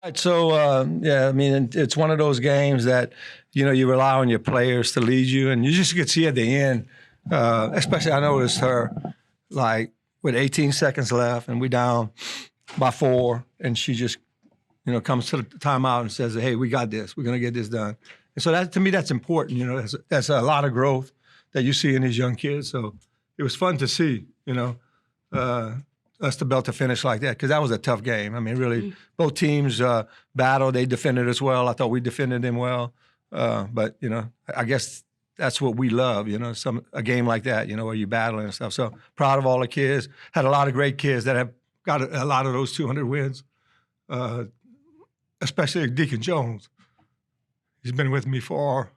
Right, so, yeah, I mean, it's one of those games that, you rely on your players to lead you, and you just could see at the end, especially I noticed her, like, with 18 seconds left, and we down by 4, and she just, comes to the timeout and says, hey, we got this. We're going to get this done. And so that, to me, that's important. That's a lot of growth that you see in these young kids. So it was fun to see, us to be able to finish like that, because that was a tough game. I mean, really, both teams battled. They defended us well. I thought we defended them well. But, I guess that's what we love, a game like that, where you battle and stuff. So proud of all the kids. Had a lot of great kids that have got a lot of those 200 wins, especially Deacon Jones. He's been with me for,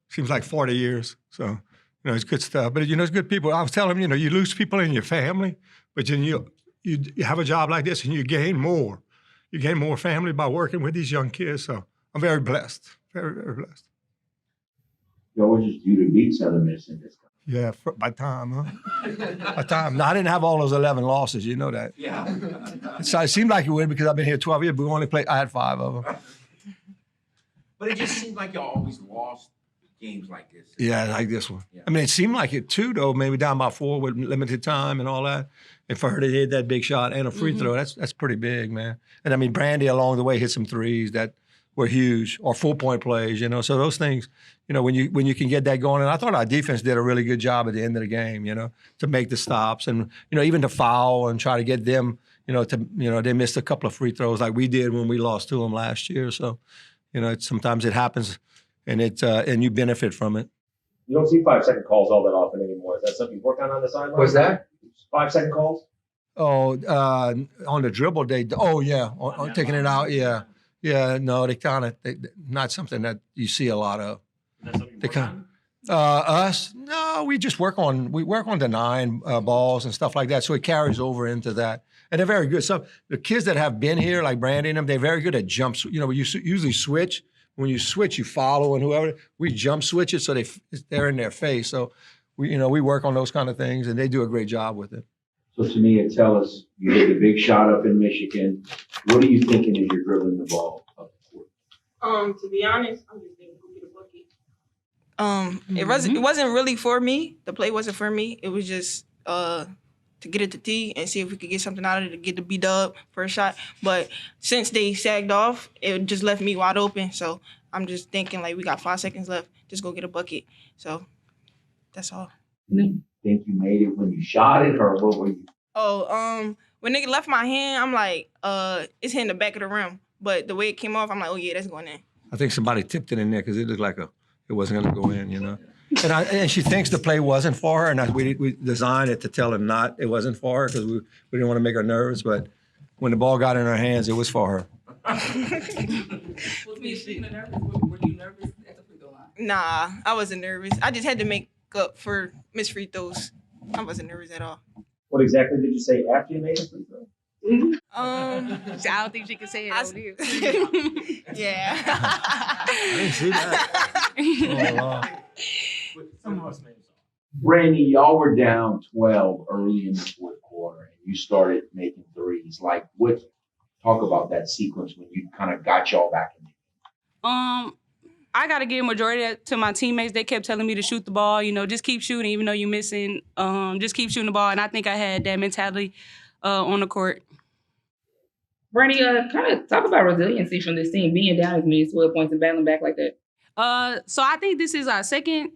seems like 40 years. So, it's good stuff. But, it's good people. I was telling him, you lose people in your family, but then you have a job like this and you gain more. You gain more family by working with these young kids. So I'm very blessed, very, very blessed. You always just due to beat Southern Miss in this. Yeah, by time, huh? By time. No, I didn't have all those 11 losses. You know that. Yeah. So it seemed like it would because I've been here 12 years, but I had 5 of them. But it just seemed like y'all always lost games like this. Yeah, like this one. Yeah. I mean, it seemed like it too, though. Maybe down by 4 with limited time and all that. And for her to hit that big shot and a free throw, that's pretty big, man. And I mean, Brandi along the way hit some threes that were huge, or 4-point plays. So those things, when you can get that going. And I thought our defense did a really good job at the end of the game, to make the stops and even to foul and try to get them, they missed a couple of free throws like we did when we lost to them last year. So, sometimes it happens. And you benefit from it. You don't see 5-second calls all that often anymore. Is that something you work on the sideline? What's that? 5-second calls? Oh, on the dribble, on taking it out, yeah. Yeah, no, they not something that you see a lot of. That's something you They work kind on? us, no, we just work on denying balls and stuff like that, so it carries over into that. And they're very good. So the kids that have been here, like Brandi and them, they're very good at jumps. We usually switch. When you switch, you follow and whoever. We jump switch it so they're in their face. So we work on those kind of things, and they do a great job with it. So Tamiah, tell us, you hit the big shot up in Michigan. What are you thinking as you're dribbling the ball up the court? To be honest, I'm just thinking who get a bucket. It wasn't really for me. The play wasn't for me. It was just to get it to T and see if we could get something out of it to get the B-dub first shot. But since they sagged off, it just left me wide open. So I'm just thinking, like, we got 5 seconds left. Just go get a bucket. So that's all. You think you made it when you shot it, or what were you? Oh, when they left my hand, I'm like, it's hitting the back of the rim. But the way it came off, I'm like, oh, yeah, that's going in. I think somebody tipped it in there because it looked like it wasn't going to go in, And she thinks the play wasn't for her, and we designed it to tell her it wasn't for her because we didn't want to make her nervous. But when the ball got in her hands, it was for her. Was me speaking of nervous? Were you nervous at the free throw line? Nah, I wasn't nervous. I just had to make up for missed free throws. I wasn't nervous at all. What exactly did you say after you made a free throw? I don't think she can say it on you. Yeah. I didn't see that. Oh, wow. Brandi, y'all were down 12 early in the fourth quarter, and you started making threes. Like, talk about that sequence when you kind of got y'all back in there. I got to give majority to my teammates. They kept telling me to shoot the ball, just keep shooting, even though you're missing. Just keep shooting the ball. And I think I had that mentality on the court. Brandi, kind of talk about resiliency from this team, being down as many as 12 points and battling back like that. So I think this is our second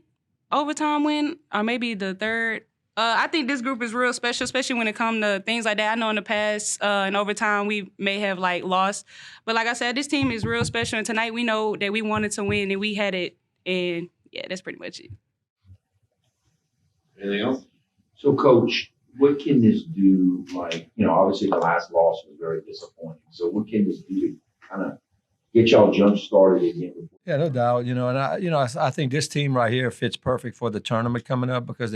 overtime win, or maybe the third. I think this group is real special, especially when it comes to things like that. I know in the past, in overtime, we may have, lost. But like I said, this team is real special. And tonight we know that we wanted to win, and we had it. And, yeah, that's pretty much it. Anything else? So, Coach, what can this do? Obviously the last loss was very disappointing. So what can this do to kind of get y'all jump-started again? Yeah, no doubt. I think this team right here fits perfect for the tournament coming up because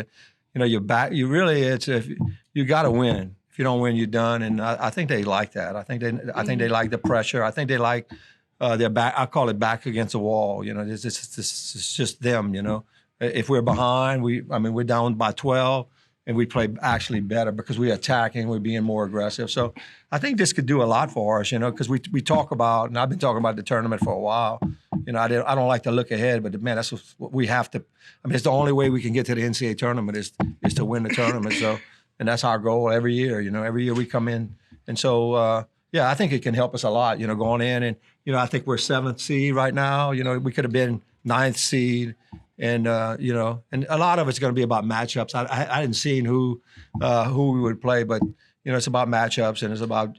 you're back. If you got to win. If you don't win, you're done. And I think they like that. I think they like the pressure. I think they like their back. I call it back against the wall. It's just them. If we're behind, we're down by 12. and we play actually better because we're attacking, we're being more aggressive. So I think this could do a lot for us, because we talk about, and I've been talking about the tournament for a while. I don't like to look ahead, but man, that's what we have to. I mean, it's the only way we can get to the NCAA tournament is to win the tournament. So, and that's our goal every year. Every year we come in, and so yeah, I think it can help us a lot. Going in, and I think we're 7th seed right now. We could have been 9th seed. And and a lot of it's going to be about matchups. I hadn't seen who we would play, but it's about matchups and it's about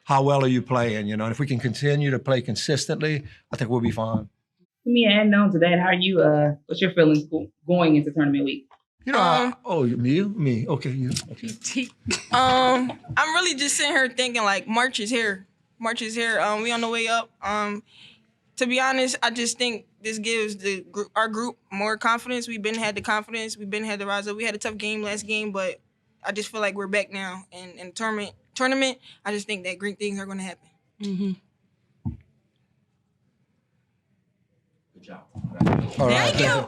how well are you playing. And if we can continue to play consistently, I think we'll be fine. Tamiah, adding on to that, how are you? What's your feelings going into tournament week? Me. Okay, you. Okay. I'm really just sitting here thinking like March is here. We on the way up. To be honest, I just think this gives our group more confidence. We've been had the confidence. We've been had the rise up. We had a tough game last game, but I just feel like we're back now. And in tournament, I just think that great things are going to happen. Mm-hmm. Good job. All right. Thank you.